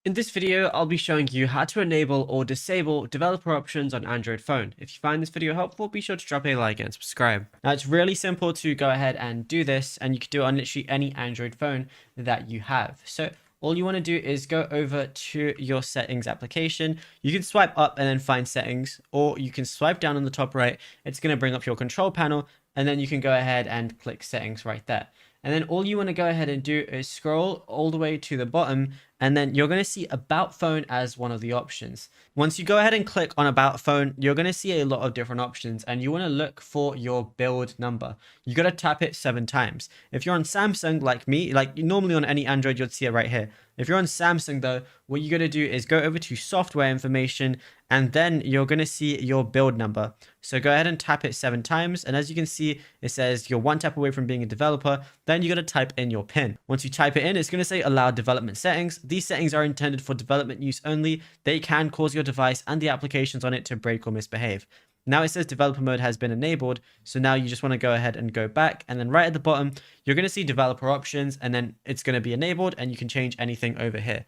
In this video, I'll be showing you how to enable or disable developer options on Android phone. If you find this video helpful, be sure to drop a like and subscribe. Now, it's really simple to go ahead and do this, and you can do it on literally any Android phone that you have. So all you want to do is go over to your settings application. You can swipe up and then find settings, or you can swipe down on the top right. It's going to bring up your control panel, and then you can go ahead and click settings right there. And then all you want to go ahead and do is scroll all the way to the bottom, and then you're going to see about phone as one of the options. Once you go ahead and click on about phone, you're going to see a lot of different options, and you want to look for your build number. You got to tap it 7 times. If you're on Samsung like me, like normally on any Android, you'd see it right here. If you're on Samsung though, what you're going to do is go over to software information, and then you're going to see your build number. So go ahead and tap it 7 times. And as you can see, it says you're 1 tap away from being a developer. Then you got to type in your PIN. Once you type it in, it's going to say allow development settings. These settings are intended for development use only. They can cause your device and the applications on it to break or misbehave. Now it says developer mode has been enabled. So now you just want to go ahead and go back. And then right at the bottom, you're going to see developer options, and then it's going to be enabled and you can change anything over here.